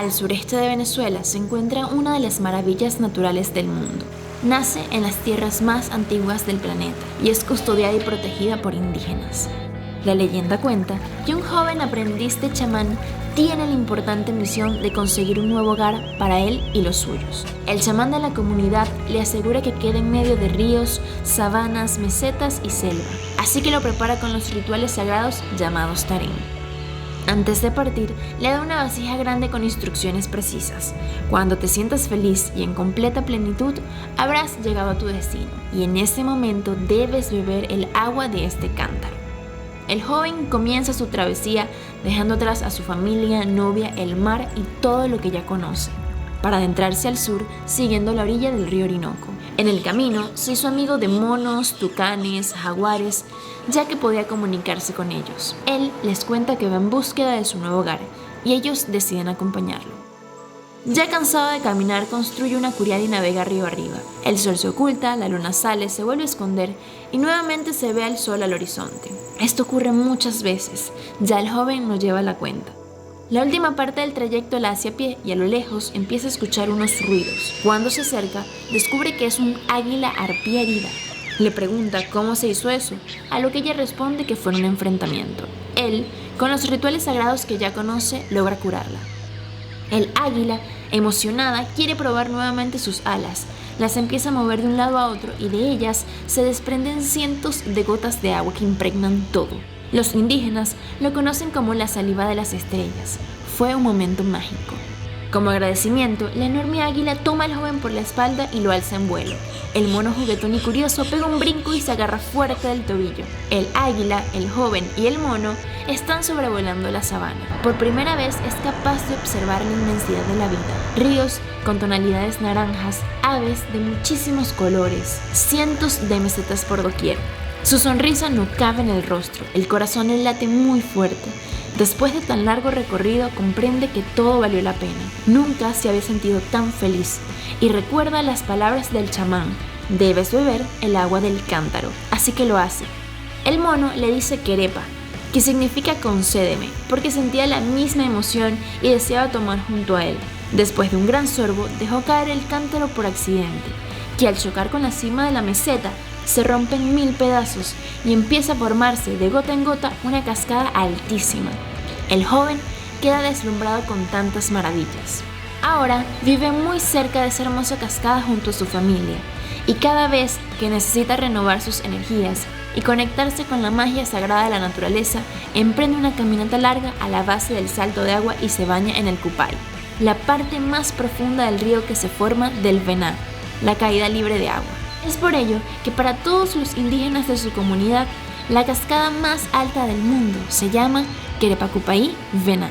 Al sureste de Venezuela se encuentra una de las maravillas naturales del mundo. Nace en las tierras más antiguas del planeta y es custodiada y protegida por indígenas. La leyenda cuenta que un joven aprendiz de chamán tiene la importante misión de conseguir un nuevo hogar para él y los suyos. El chamán de la comunidad le asegura que queda en medio de ríos, sabanas, mesetas y selva, así que lo prepara con los rituales sagrados llamados tarín. Antes de partir, le da una vasija grande con instrucciones precisas. Cuando te sientas feliz y en completa plenitud, habrás llegado a tu destino, y en ese momento debes beber el agua de este cántaro. El joven comienza su travesía dejando atrás a su familia, novia, el mar y todo lo que ya conoce, para adentrarse al sur siguiendo la orilla del río Orinoco. En el camino se hizo amigo de monos, tucanes, jaguares, ya que podía comunicarse con ellos. Él les cuenta que va en búsqueda de su nuevo hogar y ellos deciden acompañarlo. Ya cansado de caminar, construye una curial y navega río arriba. El sol se oculta, la luna sale, se vuelve a esconder y nuevamente se ve el sol al horizonte. Esto ocurre muchas veces, ya el joven no lleva la cuenta. La última parte del trayecto la hace a pie y a lo lejos empieza a escuchar unos ruidos. Cuando se acerca, descubre que es un águila arpía herida. Le pregunta cómo se hizo eso, a lo que ella responde que fue un enfrentamiento. Él, con los rituales sagrados que ya conoce, logra curarla. El águila, emocionada, quiere probar nuevamente sus alas. Las empieza a mover de un lado a otro y de ellas se desprenden cientos de gotas de agua que impregnan todo. Los indígenas lo conocen como la saliva de las estrellas. Fue un momento mágico. Como agradecimiento, la enorme águila toma al joven por la espalda y lo alza en vuelo. El mono juguetón y curioso pega un brinco y se agarra fuerte del tobillo. El águila, el joven y el mono están sobrevolando la sabana. Por primera vez es capaz de observar la inmensidad de la vida. Ríos con tonalidades naranjas, aves de muchísimos colores, cientos de mesetas por doquier. Su sonrisa no cabe en el rostro, el corazón le late muy fuerte. Después de tan largo recorrido, comprende que todo valió la pena. Nunca se había sentido tan feliz y recuerda las palabras del chamán: debes beber el agua del cántaro. Así que lo hace. El mono le dice querepa, que significa concédeme, porque sentía la misma emoción y deseaba tomar junto a él. Después de un gran sorbo, dejó caer el cántaro por accidente, que al chocar con la cima de la meseta, se rompe en 1000 pedazos y empieza a formarse de gota en gota una cascada altísima. El joven queda deslumbrado con tantas maravillas. Ahora vive muy cerca de esa hermosa cascada junto a su familia y cada vez que necesita renovar sus energías y conectarse con la magia sagrada de la naturaleza, emprende una caminata larga a la base del salto de agua y se baña en el Cupay, la parte más profunda del río que se forma del Vená, la caída libre de agua. Es por ello que para todos los indígenas de su comunidad, la cascada más alta del mundo se llama Querepacupaí Vená.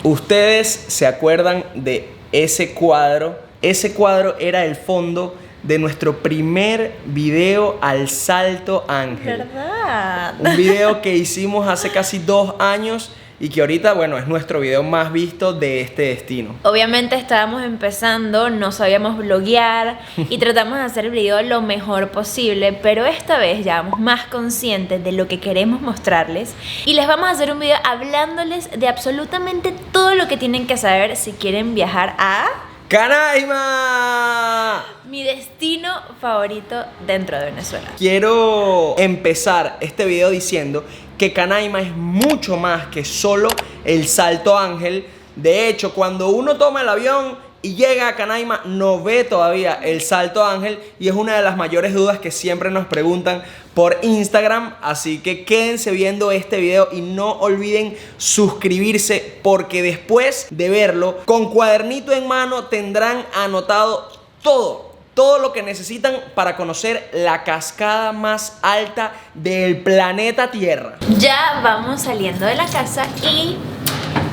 ¿Ustedes se acuerdan de ese cuadro? Ese cuadro era el fondo de nuestro primer video al Salto Ángel. ¿Verdad? Un video que hicimos hace casi 2 años y que ahorita, bueno, es nuestro video más visto de este destino. Obviamente estábamos empezando, no sabíamos bloguear y tratamos de hacer el video lo mejor posible, pero esta vez ya vamos más conscientes de lo que queremos mostrarles y les vamos a hacer un video hablándoles de absolutamente todo lo que tienen que saber si quieren viajar a ¡Canaima! Mi destino favorito dentro de Venezuela. Quiero empezar este video diciendo que Canaima es mucho más que solo el Salto Ángel. De hecho, cuando uno toma el avión y llega a Canaima, no ve todavía el Salto Ángel y es una de las mayores dudas que siempre nos preguntan por Instagram. Así que quédense viendo este video y no olviden suscribirse, porque después de verlo, con cuadernito en mano tendrán anotado todo lo que necesitan para conocer la cascada más alta del planeta Tierra. Ya vamos saliendo de la casa y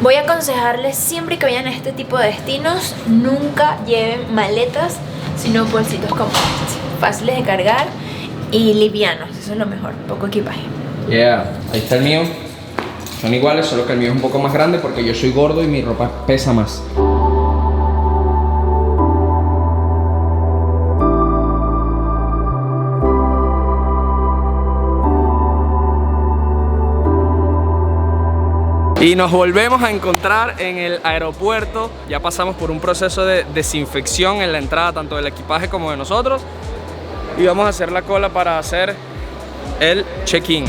voy a aconsejarles, siempre que vayan a este tipo de destinos, nunca lleven maletas, sino bolsitos como estos, fáciles de cargar y livianos. Eso es lo mejor, poco equipaje. Ahí está el mío. Son iguales, solo que el mío es un poco más grande porque yo soy gordo y mi ropa pesa más. Y nos volvemos a encontrar en el aeropuerto. Ya pasamos por un proceso de desinfección en la entrada, tanto del equipaje como de nosotros. Y vamos a hacer la cola para hacer el check-in.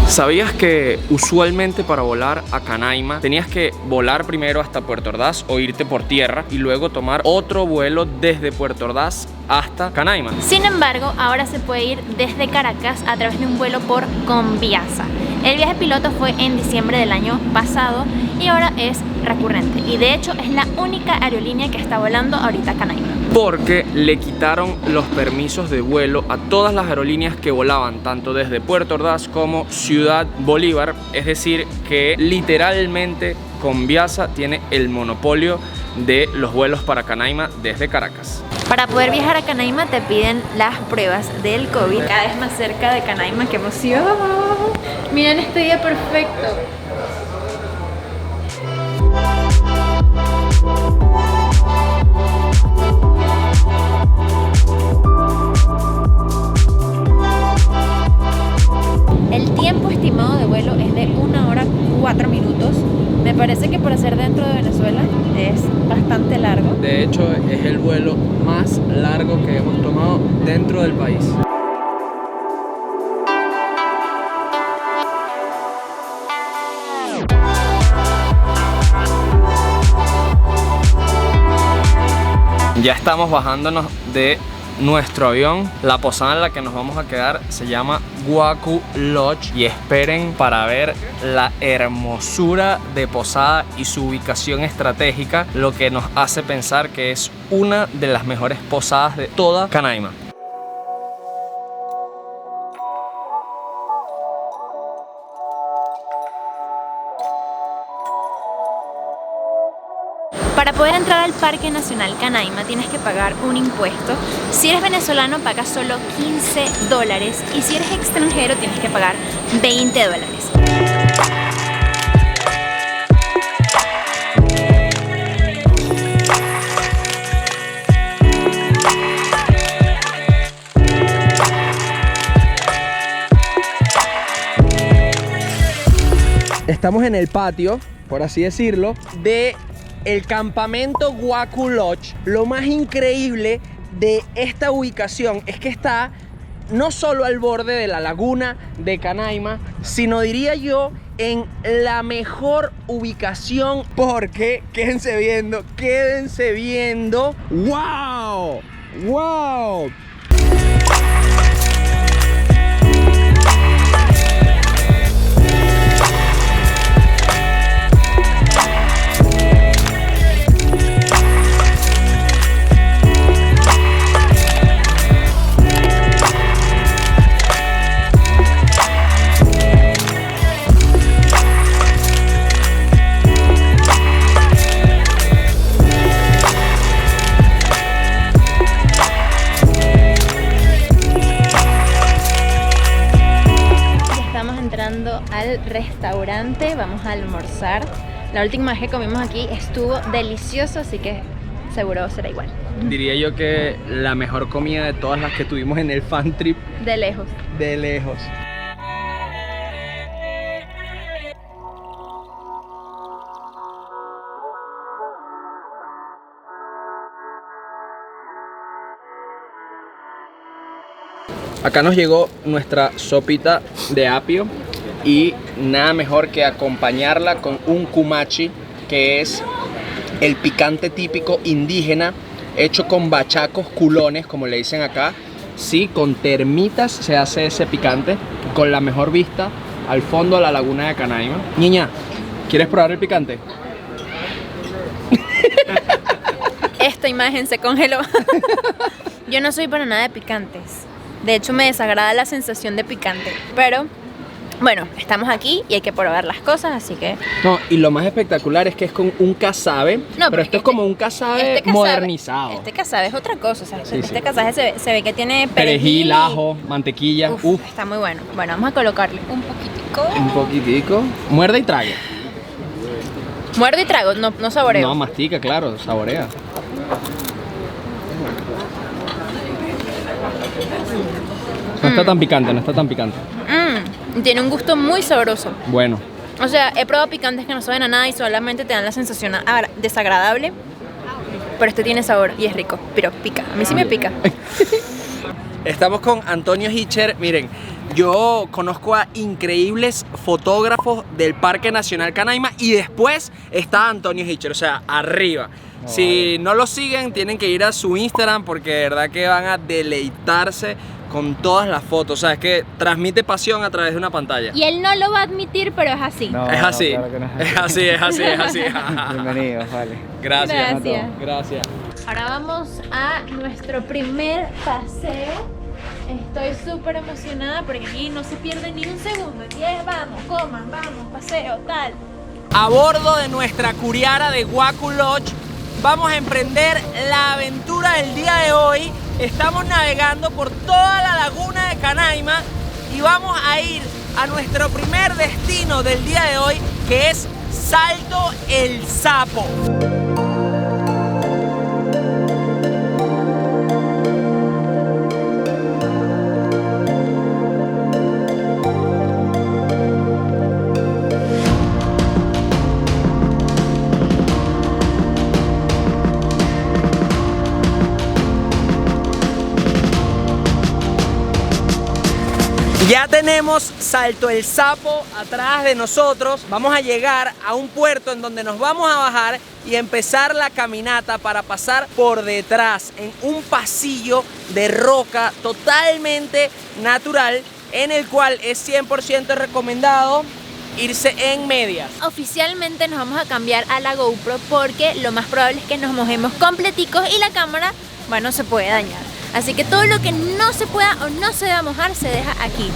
¿Sabías que usualmente para volar a Canaima tenías que volar primero hasta Puerto Ordaz o irte por tierra y luego tomar otro vuelo desde Puerto Ordaz hasta Canaima? Sin embargo, ahora se puede ir desde Caracas a través de un vuelo por Conviasa. El viaje piloto fue en diciembre del año pasado y ahora es recurrente. Y de hecho es la única aerolínea que está volando ahorita a Canaima. Porque le quitaron los permisos de vuelo a todas las aerolíneas que volaban tanto desde Puerto Ordaz como Ciudad Bolívar. Es decir, que literalmente Conviasa tiene el monopolio de los vuelos para Canaima desde Caracas. Para poder viajar a Canaima te piden las pruebas del COVID. Cada vez más cerca de Canaima, ¡qué emoción! Miren este día perfecto. El tiempo estimado de vuelo es de 1 hora 4 minutos. Me parece que por ser dentro de Venezuela es bastante largo. De hecho, es el vuelo más largo que hemos tomado dentro del país. Ya estamos bajándonos de nuestro avión. La posada en la que nos vamos a quedar se llama Guacu Lodge y esperen para ver la hermosura de posada y su ubicación estratégica, lo que nos hace pensar que es una de las mejores posadas de toda Canaima. Para poder entrar al Parque Nacional Canaima tienes que pagar un impuesto. Si eres venezolano pagas solo $15 y si eres extranjero tienes que pagar $20. Estamos en el patio, por así decirlo, de el campamento Guacu Lodge. Lo más increíble de esta ubicación es que está no solo al borde de la laguna de Canaima, sino diría yo en la mejor ubicación, porque quédense viendo. ¡Wow! ¡Wow! Al restaurante, vamos a almorzar. La última vez que comimos aquí estuvo delicioso, así que seguro será igual. Diría yo que la mejor comida de todas las que tuvimos en el fan trip. De lejos. De lejos. Acá nos llegó nuestra sopita de apio y nada mejor que acompañarla con un cumachi, que es el picante típico indígena hecho con bachacos culones, como le dicen acá. Sí, con termitas se hace ese picante, con la mejor vista al fondo a la laguna de Canaima. Niña, ¿quieres probar el picante? Esta imagen se congeló. Yo no soy para nada de picantes. De hecho me desagrada la sensación de picante, pero Bueno, estamos aquí y hay que probar las cosas, así que... No, y lo más espectacular es que es con un casabe, No, pero esto es como un casabe modernizado. Este casabe es otra cosa, o sea, Sí, este sí. casabe se ve que tiene Perejil, y- ajo, mantequilla. Uf, está muy bueno. Bueno, vamos a colocarle un poquitico. Un poquitico. Muerde y trague. Muerdo y trago, no saboreo. No, mastica, claro, saborea. No está tan picante, no está tan picante. Tiene un gusto muy sabroso. Bueno. O sea, he probado picantes que no saben a nada y solamente te dan la sensación desagradable. Pero este tiene sabor y es rico, pero pica. A mí sí me pica. Estamos con Antonio Hitcher. Miren, yo conozco a increíbles fotógrafos del Parque Nacional Canaima y después está Antonio Hitcher, o sea, arriba. Si no lo siguen, tienen que ir a su Instagram porque de verdad que van a deleitarse con todas las fotos. O sea, es que transmite pasión a través de una pantalla. Y él no lo va a admitir, pero es así. No, Es así, claro que no es así, es así, es así. Bienvenidos, vale. Gracias. Gracias. Gracias. Ahora vamos a nuestro primer paseo. Estoy súper emocionada porque aquí no se pierde ni un segundo. Aquí es, vamos, coman, vamos, paseo, tal. A bordo de nuestra curiara de Waku Lodge vamos a emprender la aventura del día de hoy. Estamos navegando por toda la laguna de Canaima y vamos a ir a nuestro primer destino del día de hoy, que es Salto el Sapo. Ya tenemos Salto el Sapo atrás de nosotros. Vamos a llegar a un puerto en donde nos vamos a bajar y empezar la caminata para pasar por detrás en un pasillo de roca totalmente natural, en el cual es 100% recomendado irse en medias. Oficialmente nos vamos a cambiar a la GoPro porque lo más probable es que nos mojemos completicos y la cámara, bueno, se puede dañar. Así que todo lo que no se pueda o no se deba mojar se deja aquí.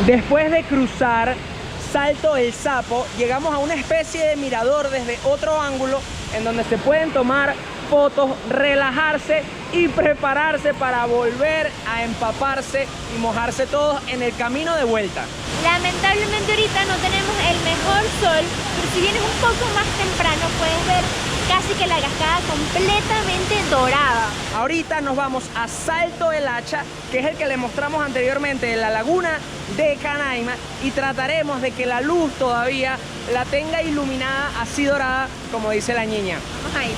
Después de cruzar Salto el Sapo, llegamos a una especie de mirador desde otro ángulo en donde se pueden tomar fotos, relajarse y prepararse para volver a empaparse y mojarse todos en el camino de vuelta. Lamentablemente ahorita no tenemos el mejor sol, pero si vienes un poco más temprano puedes ver casi que la cascada completamente dorada. Ahorita nos vamos a Salto el Hacha, que es el que le mostramos anteriormente en la laguna de Canaima, y trataremos de que la luz todavía la tenga iluminada así dorada como dice la niña. Vamos a ir.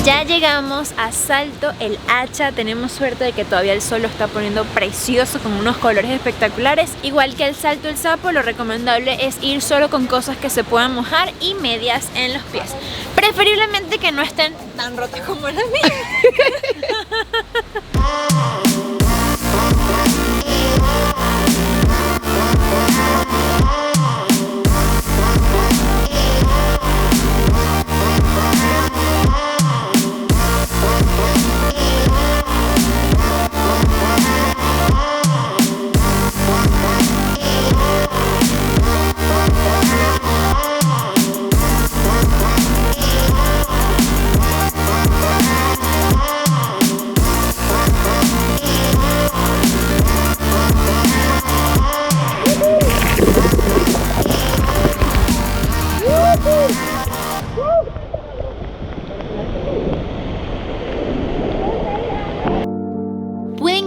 Ya llegamos a Salto el Hacha, tenemos suerte de que todavía el sol lo está poniendo precioso con unos colores espectaculares. Igual que el Salto el Sapo, lo recomendable es ir solo con cosas que se puedan mojar y medias en los pies. Preferiblemente que no estén tan rotas como las mías.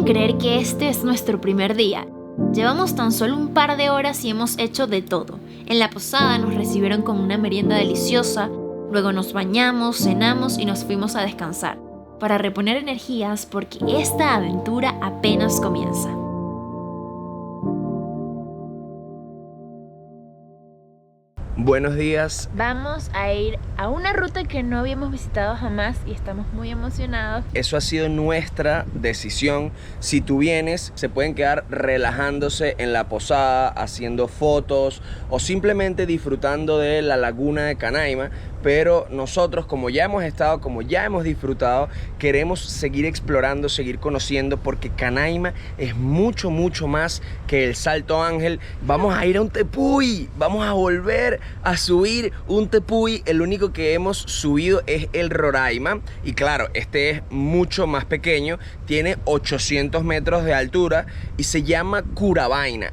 creer que este es nuestro primer día. Llevamos tan solo un par de horas y hemos hecho de todo. En la posada nos recibieron con una merienda deliciosa, luego nos bañamos, cenamos y nos fuimos a descansar, para reponer energías porque esta aventura apenas comienza. Buenos días. Vamos a ir a una ruta que no habíamos visitado jamás y estamos muy emocionados. Eso ha sido nuestra decisión. Si tú vienes, se pueden quedar relajándose en la posada, haciendo fotos o simplemente disfrutando de la laguna de Canaima. Pero nosotros, como ya hemos estado, como ya hemos disfrutado, queremos seguir explorando, seguir conociendo, porque Canaima es mucho, mucho más que el Salto Ángel. Vamos a ir a un tepuy, vamos a volver a subir un tepuy. El único que hemos subido es el Roraima. Y claro, este es mucho más pequeño, tiene 800 metros de altura y se llama Curabaina.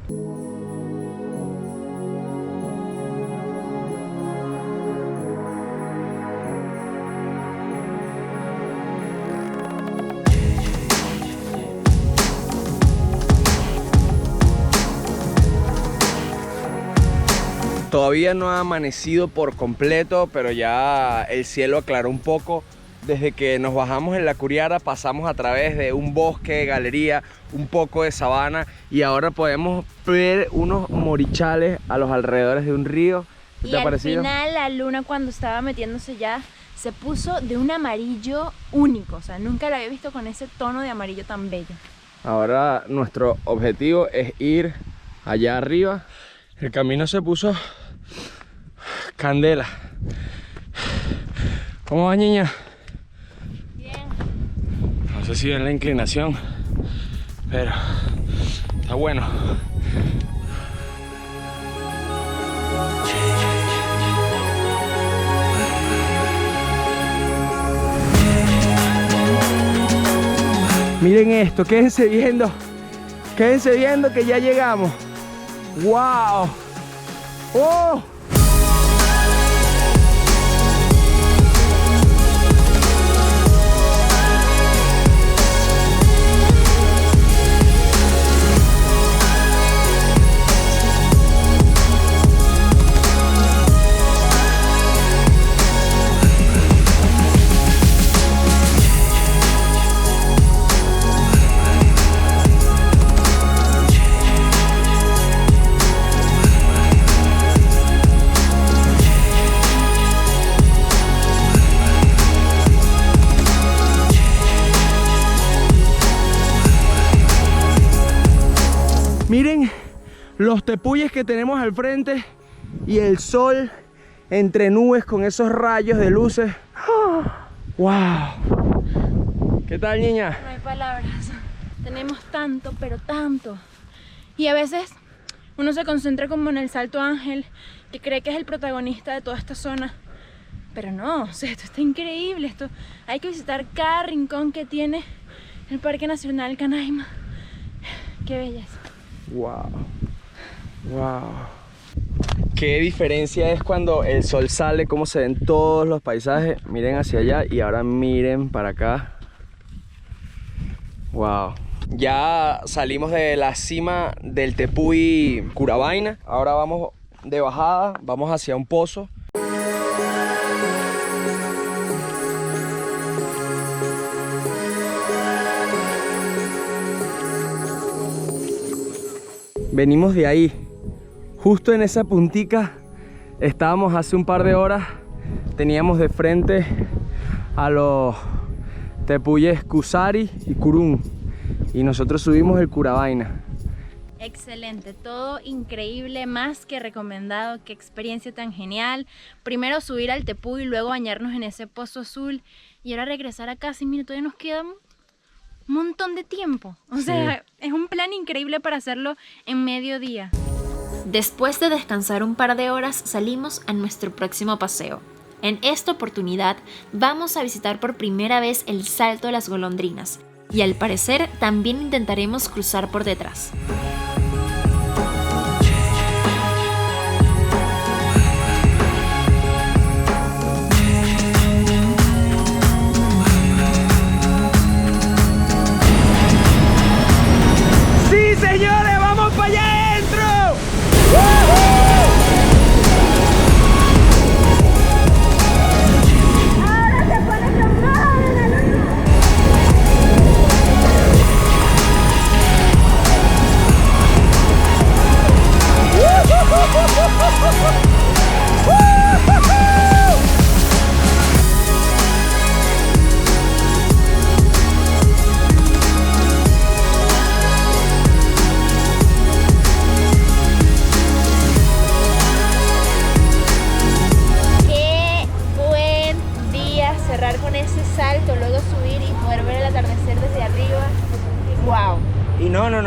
Todavía no ha amanecido por completo, pero ya el cielo aclaró un poco. Desde que nos bajamos en la Curiara pasamos a través de un bosque, galería, un poco de sabana y ahora podemos ver unos morichales a los alrededores de un río. ¿Qué te ha parecido? Al final la luna, cuando estaba metiéndose ya, se puso de un amarillo único. O sea, nunca la había visto con ese tono de amarillo tan bello. Ahora nuestro objetivo es ir allá arriba. El camino se puso candela. ¿Cómo va, niña? Bien. No sé si ven la inclinación, pero está bueno. Miren esto, quédense viendo que ya llegamos. ¡Wow! ¡Oh! Miren los tepuyes que tenemos al frente y el sol entre nubes con esos rayos de luces. ¡Wow! ¿Qué tal, niña? No hay palabras. Tenemos tanto, pero tanto. Y a veces uno se concentra como en el Salto Ángel, que cree que es el protagonista de toda esta zona. Pero no, o sea, esto está increíble. Esto, hay que visitar cada rincón que tiene el Parque Nacional Canaima. Qué belleza. Wow, wow. Qué diferencia es cuando el sol sale, cómo se ven todos los paisajes. Miren hacia allá y ahora miren para acá. Wow. Ya salimos de la cima del tepuy Curabaina. Ahora vamos de bajada, vamos hacia un pozo. Venimos de ahí, justo en esa puntica estábamos hace un par de horas. Teníamos de frente a los tepuyes Cusari y Curún y nosotros subimos el Curabaina. Excelente, todo increíble, más que recomendado. Qué experiencia tan genial. Primero subir al tepuy, luego bañarnos en ese pozo azul y ahora regresar a casa. Y mira, todavía nos queda un montón de tiempo. O sea, es un plan increíble para hacerlo en mediodía. Después de descansar un par de horas, salimos a nuestro próximo paseo. En esta oportunidad vamos a visitar por primera vez el Salto de las Golondrinas y al parecer también intentaremos cruzar por detrás.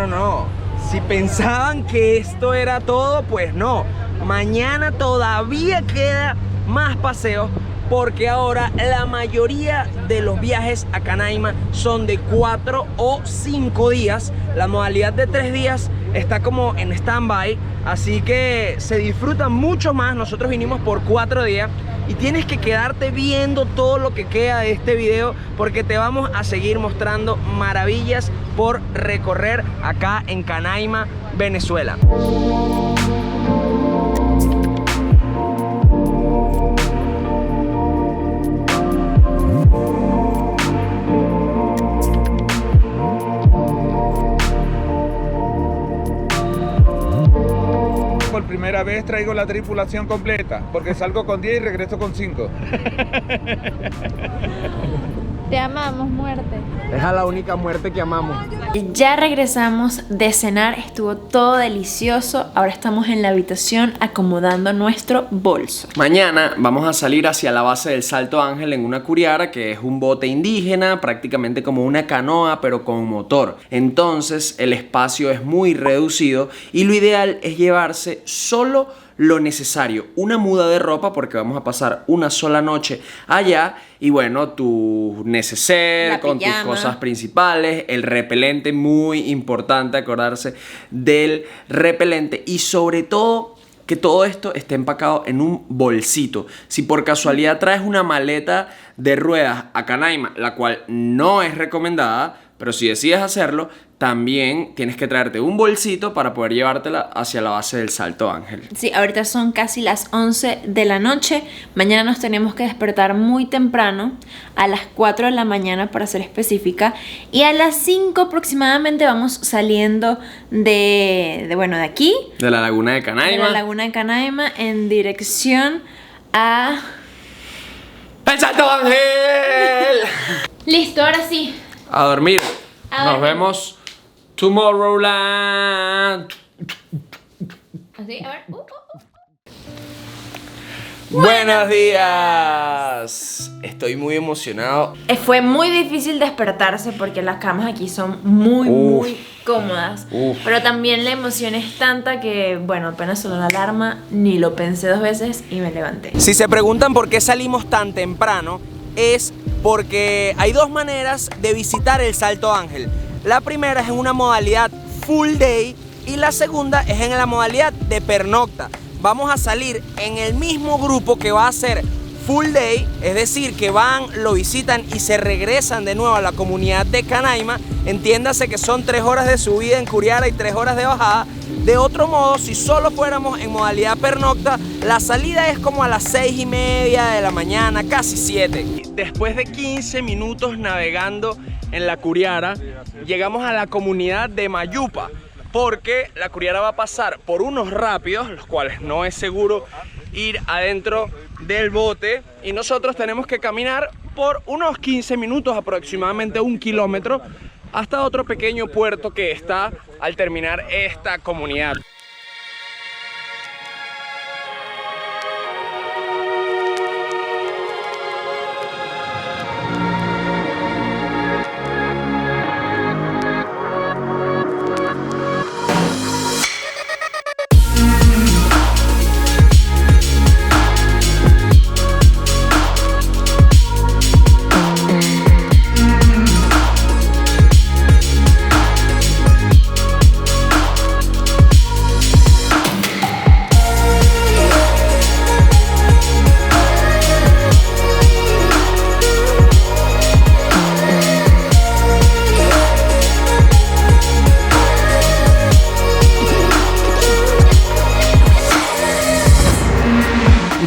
no. Si pensaban que esto era todo, pues no. Mañana todavía queda más paseos, porque ahora la mayoría de los viajes a Canaima son de 4 o 5 días. La modalidad de 3 días está como en stand-by, así que se disfruta mucho más. Nosotros vinimos por 4 días y tienes que quedarte viendo todo lo que queda de este video, porque te vamos a seguir mostrando maravillas por recorrer acá en Canaima, Venezuela. Por primera vez traigo la tripulación completa, porque salgo con 10 y regreso con 5. Te amamos, muerte. Es a la única muerte que amamos. Ya regresamos de cenar, estuvo todo delicioso. Ahora estamos en la habitación acomodando nuestro bolso. Mañana vamos a salir hacia la base del Salto Ángel en una curiara, que es un bote indígena, prácticamente como una canoa pero con motor. Entonces el espacio es muy reducido y lo ideal es llevarse solo lo necesario, una muda de ropa, porque vamos a pasar una sola noche allá, y bueno, tu neceser con tus cosas principales, el repelente, muy importante acordarse del repelente, y sobre todo que todo esto esté empacado en un bolsito. Si por casualidad traes una maleta de ruedas a Canaima, la cual no es recomendada, pero si decides hacerlo, también tienes que traerte un bolsito para poder llevártela hacia la base del Salto Ángel. Sí, ahorita son casi las 11 de la noche. Mañana nos tenemos que despertar muy temprano, a las 4 de la mañana para ser específica. Y a las 5 aproximadamente vamos saliendo de aquí. De la laguna de Canaima. De la laguna de Canaima en dirección a... ¡El Salto Ángel! Listo, ahora sí. A dormir. A Nos dormir. vemos Tomorrowland. Así, a ver. Buenos días. Estoy muy emocionado. Fue muy difícil despertarse porque las camas aquí son muy cómodas. Pero también la emoción es tanta que, bueno, apenas sonó la alarma, ni lo pensé 2 veces y me levanté. Si se preguntan por qué salimos tan temprano, es porque hay 2 maneras de visitar el Salto Ángel. La primera es en una modalidad full day y la segunda es en la modalidad de pernocta. Vamos a salir en el mismo grupo que va a ser full day, es decir, que van, lo visitan y se regresan de nuevo a la comunidad de Canaima. Entiéndase que son 3 horas de subida en Curiara y 3 horas de bajada. De otro modo, si solo fuéramos en modalidad pernocta, la salida es como a las 6:30 de la mañana, casi 7. Después de 15 minutos navegando en la Curiara, llegamos a la comunidad de Mayupa, porque la Curiara va a pasar por unos rápidos, los cuales no es seguro ir adentro del bote, y nosotros tenemos que caminar por unos 15 minutos, aproximadamente 1 kilómetro, hasta otro pequeño puerto que está al terminar esta comunidad.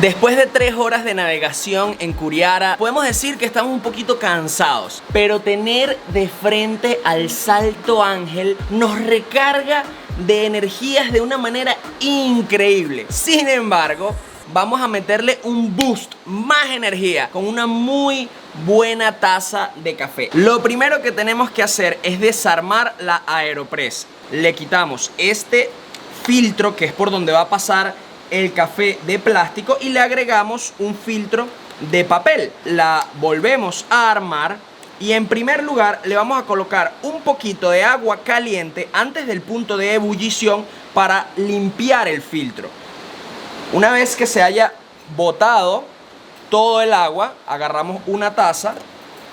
Después de 3 horas de navegación en Curiara, podemos decir que estamos un poquito cansados, pero tener de frente al Salto Ángel nos recarga de energías de una manera increíble. Sin embargo, vamos a meterle un boost, más energía, con una muy buena taza de café. Lo primero que tenemos que hacer es desarmar la Aeropress. Le quitamos este filtro que es por donde va a pasar el café de plástico y le agregamos un filtro de papel. La volvemos a armar Y en primer lugar le vamos a colocar un poquito de agua caliente antes del punto de ebullición para limpiar el filtro. Una vez que se haya botado todo el agua, agarramos una taza,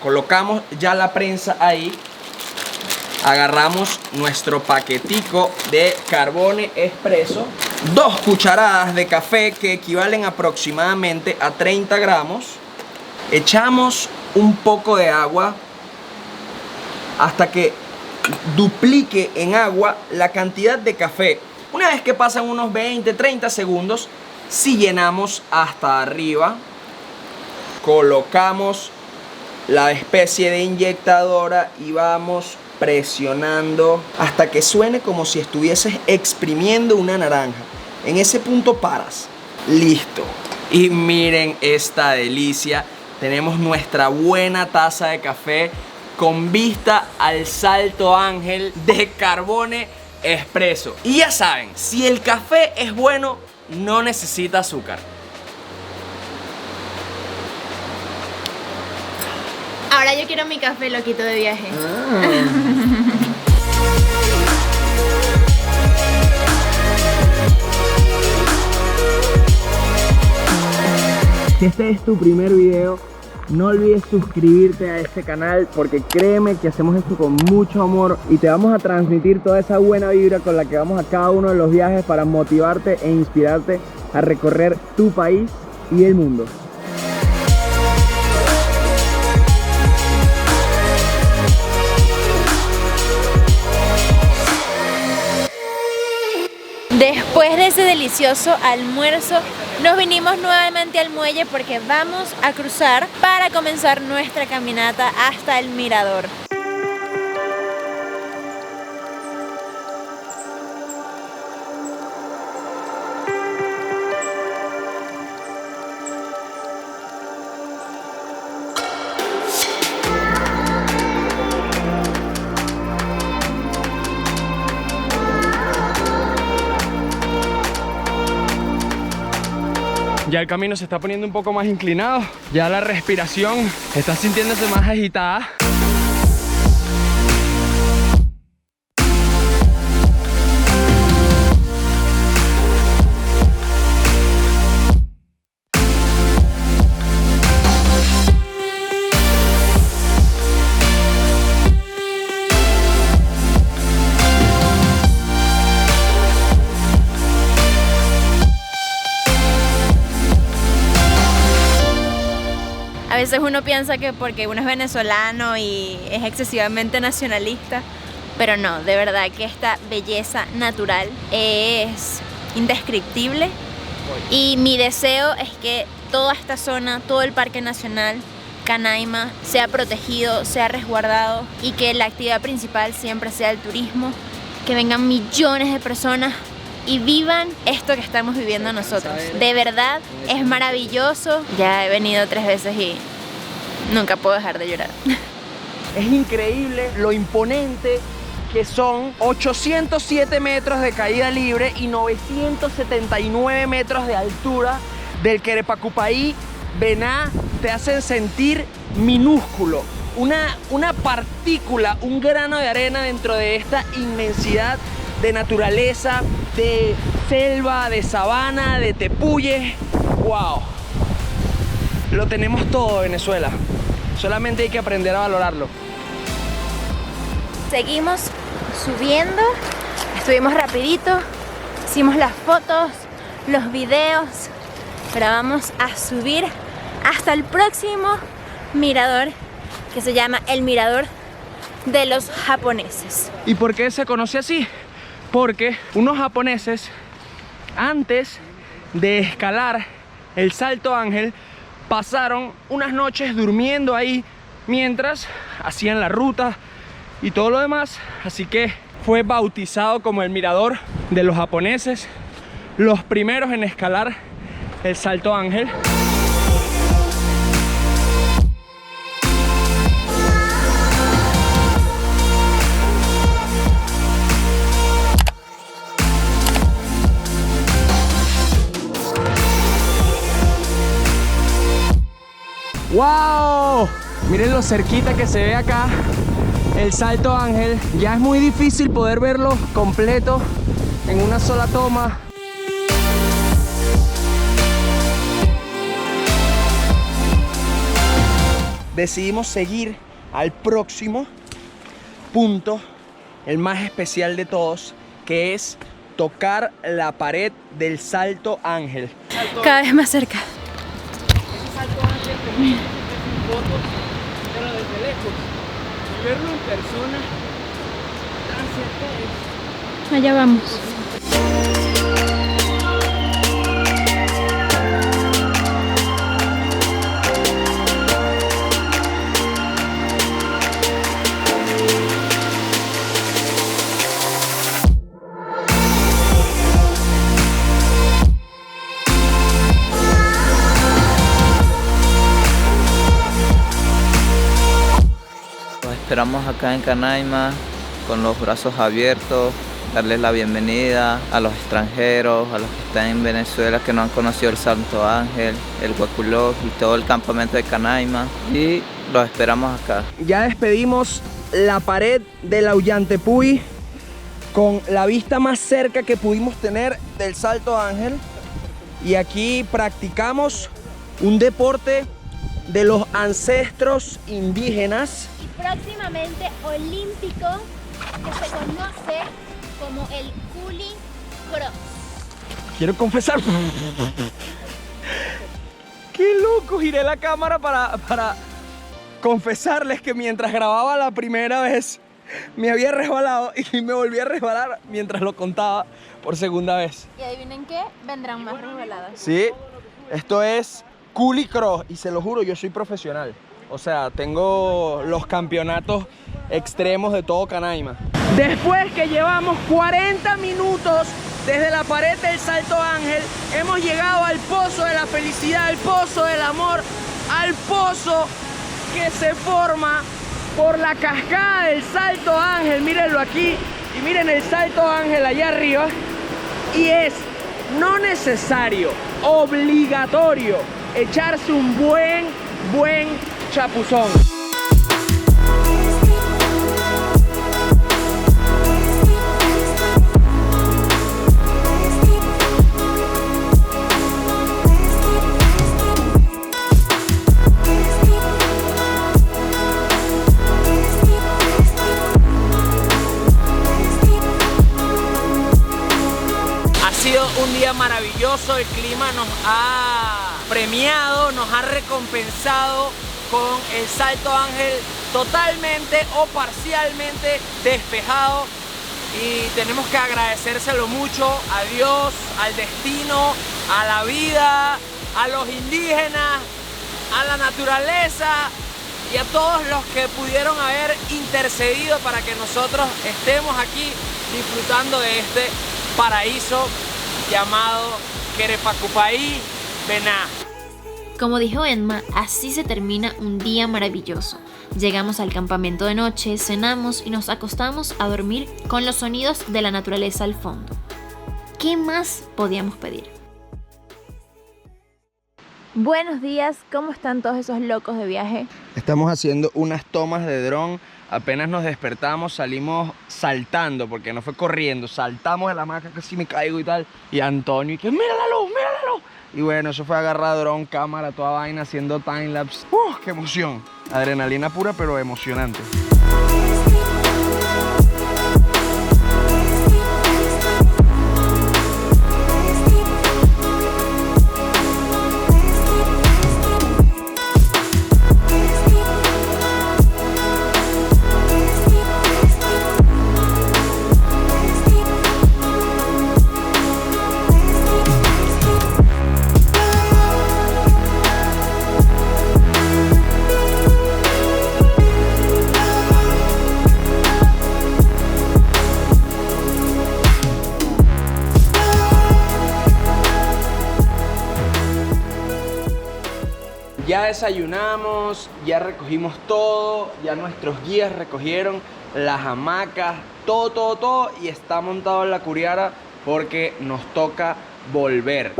colocamos ya la prensa ahí, agarramos nuestro paquetico de Carbone Espresso, 2 cucharadas de café que equivalen aproximadamente a 30 gramos, echamos un poco de agua hasta que duplique en agua la cantidad de café. Una vez que pasan unos 20-30 segundos, si llenamos hasta arriba, colocamos la especie de inyectadora y vamos presionando hasta que suene como si estuvieses exprimiendo una naranja. En ese punto paras. Listo. Y miren esta delicia. Tenemos nuestra buena taza de café con vista al Salto Ángel de Carbone Espresso. Y ya saben, si el café es bueno, no necesita azúcar. Ahora yo quiero mi café loquito de viaje. Si este es tu primer video, no olvides suscribirte a este canal porque créeme que hacemos esto con mucho amor y te vamos a transmitir toda esa buena vibra con la que vamos a cada uno de los viajes para motivarte e inspirarte a recorrer tu país y el mundo. Después de ese delicioso almuerzo, nos vinimos nuevamente al muelle porque vamos a cruzar para comenzar nuestra caminata hasta el mirador. Ya el camino se está poniendo un poco más inclinado, ya la respiración está sintiéndose más agitada. A veces uno piensa que porque uno es venezolano y es excesivamente nacionalista, pero no, de verdad que esta belleza natural es indescriptible y mi deseo es que toda esta zona, todo el Parque Nacional Canaima sea protegido, sea resguardado y que la actividad principal siempre sea el turismo, que vengan millones de personas y vivan esto que estamos viviendo nosotros. De verdad, es maravilloso. Ya he venido 3 veces y nunca puedo dejar de llorar. Es increíble lo imponente que son 807 metros de caída libre y 979 metros de altura del Querepacupaí. Vená, te hacen sentir minúsculo. Una partícula, un grano de arena dentro de esta inmensidad de naturaleza, de selva, de sabana, de tepuyes. ¡Wow! Lo tenemos todo, Venezuela. Solamente hay que aprender a valorarlo. Seguimos subiendo, estuvimos rapidito, hicimos las fotos, los videos, pero vamos a subir hasta el próximo mirador que se llama el Mirador de los Japoneses. ¿Y por qué se conoce así? Porque unos japoneses, antes de escalar el Salto Ángel, pasaron unas noches durmiendo ahí mientras hacían la ruta y todo lo demás. Así que fue bautizado como el Mirador de los Japoneses, los primeros en escalar el Salto Ángel. ¡Wow! Miren lo cerquita que se ve acá el Salto Ángel. Ya es muy difícil poder verlo completo en una sola toma. Decidimos seguir al próximo punto, el más especial de todos, que es tocar la pared del Salto Ángel. Cada vez más cerca. Salto Ángel también en fotos, pero desde lejos. Verlo en persona tan cerca es... Allá vamos. Esperamos acá en Canaima con los brazos abiertos, darles la bienvenida a los extranjeros, a los que están en Venezuela que no han conocido el Salto Ángel, el Hueculó y todo el campamento de Canaima, y los esperamos acá. Ya despedimos la pared del Ollantaypuy con la vista más cerca que pudimos tener del Salto Ángel, y aquí practicamos un deporte de los ancestros indígenas. Próximamente olímpico, que se conoce como el Culi Cross. Quiero confesar. ¡Qué loco! Giré la cámara para confesarles que mientras grababa la primera vez me había resbalado y me volví a resbalar mientras lo contaba por segunda vez. Y adivinen qué, vendrán más resbaladas. Sí, esto es Culi Cross y se lo juro, yo soy profesional. O sea, tengo los campeonatos extremos de todo Canaima. Después que llevamos 40 minutos desde la pared del Salto Ángel, hemos llegado al pozo de la felicidad, al pozo del amor, al pozo que se forma por la cascada del Salto Ángel. Mírenlo aquí y miren el Salto Ángel allá arriba. Y es no necesario, obligatorio, echarse un buen chapuzón. Ha sido un día maravilloso, el clima nos ha premiado, nos ha recompensado con el Salto Ángel totalmente o parcialmente despejado, y tenemos que agradecérselo mucho a Dios, al destino, a la vida, a los indígenas, a la naturaleza y a todos los que pudieron haber intercedido para que nosotros estemos aquí disfrutando de este paraíso llamado Querepacupaí, Bená. Como dijo Emma, así se termina un día maravilloso. Llegamos al campamento de noche, cenamos y nos acostamos a dormir con los sonidos de la naturaleza al fondo. ¿Qué más podíamos pedir? Buenos días, ¿cómo están todos esos locos de viaje? Estamos haciendo unas tomas de dron. Apenas nos despertamos, salimos saltando, porque no fue corriendo, saltamos de la hamaca, casi me caigo y tal. Y Antonio, y que mira la luz, mira la luz. Y bueno, eso fue agarrar dron, cámara, toda vaina, haciendo timelapse. ¡Qué emoción! Adrenalina pura, pero emocionante. Ya desayunamos, ya recogimos todo, ya nuestros guías recogieron las hamacas, todo, y está montado en la curiara porque nos toca volver.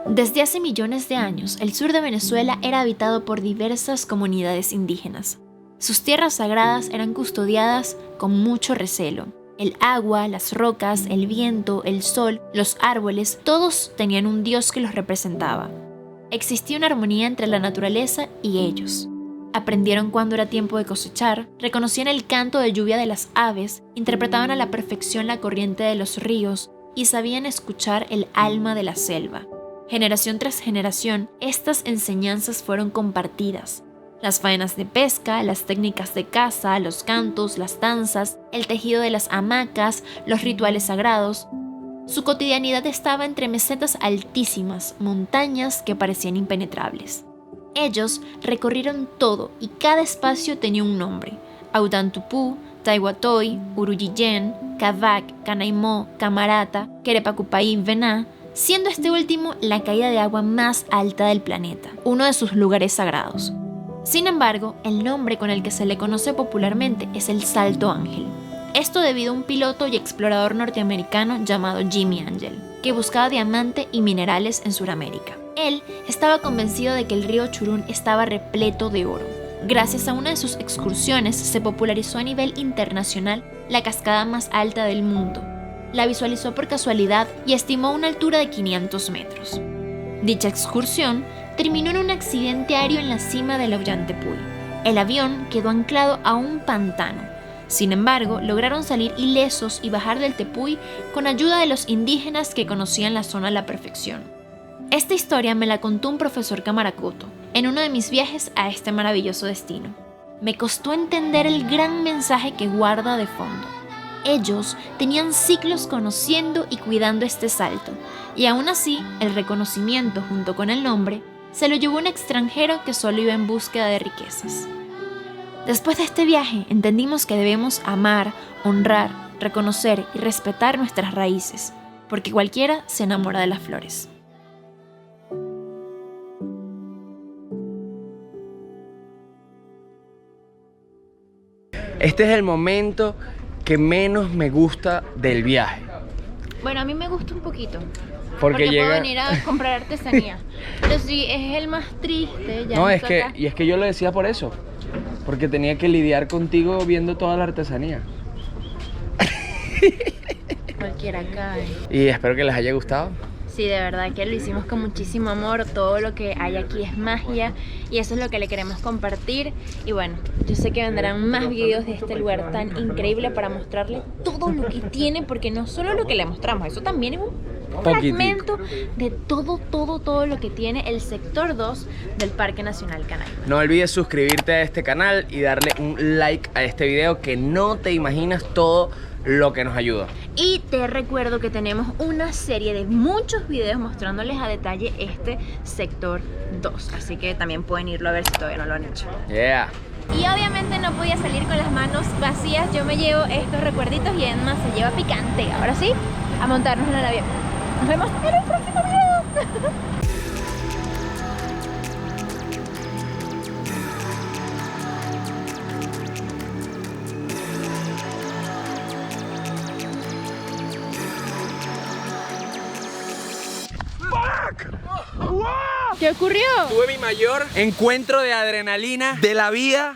Desde hace millones de años, el sur de Venezuela era habitado por diversas comunidades indígenas. Sus tierras sagradas eran custodiadas con mucho recelo. El agua, las rocas, el viento, el sol, los árboles, todos tenían un dios que los representaba. Existía una armonía entre la naturaleza y ellos. Aprendieron cuándo era tiempo de cosechar, reconocían el canto de lluvia de las aves, interpretaban a la perfección la corriente de los ríos y sabían escuchar el alma de la selva. Generación tras generación, estas enseñanzas fueron compartidas. Las faenas de pesca, las técnicas de caza, los cantos, las danzas, el tejido de las hamacas, los rituales sagrados. Su cotidianidad estaba entre mesetas altísimas, montañas que parecían impenetrables. Ellos recorrieron todo y cada espacio tenía un nombre: Audantupú, Taiguatoy, Uruyillén, Cavac, Canaimó, Camarata, Querepacupay, Vená, siendo este último la caída de agua más alta del planeta, uno de sus lugares sagrados. Sin embargo, el nombre con el que se le conoce popularmente es el Salto Ángel. Esto debido a un piloto y explorador norteamericano llamado Jimmy Angel, que buscaba diamante y minerales en Sudamérica. Él estaba convencido de que el río Churún estaba repleto de oro. Gracias a una de sus excursiones se popularizó a nivel internacional la cascada más alta del mundo. La visualizó por casualidad y estimó una altura de 500 metros. Dicha excursión terminó en un accidente aéreo en la cima del Ollantaytambo. El avión quedó anclado a un pantano. Sin embargo, lograron salir ilesos y bajar del tepuy con ayuda de los indígenas que conocían la zona a la perfección. Esta historia me la contó un profesor camaracoto en uno de mis viajes a este maravilloso destino. Me costó entender el gran mensaje que guarda de fondo. Ellos tenían siglos conociendo y cuidando este salto, y aún así, el reconocimiento junto con el nombre se lo llevó un extranjero que solo iba en búsqueda de riquezas. Después de este viaje, entendimos que debemos amar, honrar, reconocer y respetar nuestras raíces, porque cualquiera se enamora de las flores. Este es el momento que menos me gusta del viaje. Bueno, a mí me gusta un poquito. Porque puedo venir a comprar artesanía. Pero sí, es el más triste. Ya No, es que yo lo decía por eso. Porque tenía que lidiar contigo viendo toda la artesanía. Cualquiera cae. Y espero que les haya gustado. Sí, de verdad que lo hicimos con muchísimo amor. Todo lo que hay aquí es magia y eso es lo que le queremos compartir. Y bueno, yo sé que vendrán más videos de este lugar tan increíble para mostrarle todo lo que tiene, porque no solo lo que le mostramos, eso también es un fragmento de todo lo que tiene el sector 2 del Parque Nacional Canaima. No olvides suscribirte a este canal y darle un like a este video, que no te imaginas todo lo que nos ayuda. Y te recuerdo que tenemos una serie de muchos videos mostrándoles a detalle este sector 2, así que también pueden irlo a ver si todavía no lo han hecho. Yeah. Y obviamente no podía salir con las manos vacías. Yo me llevo estos recuerditos y Emma se lleva picante. Ahora sí, a montarnos en el avión. Nos vemos en el próximo video. ¿Qué ocurrió? Tuve mi mayor encuentro de adrenalina de la vida.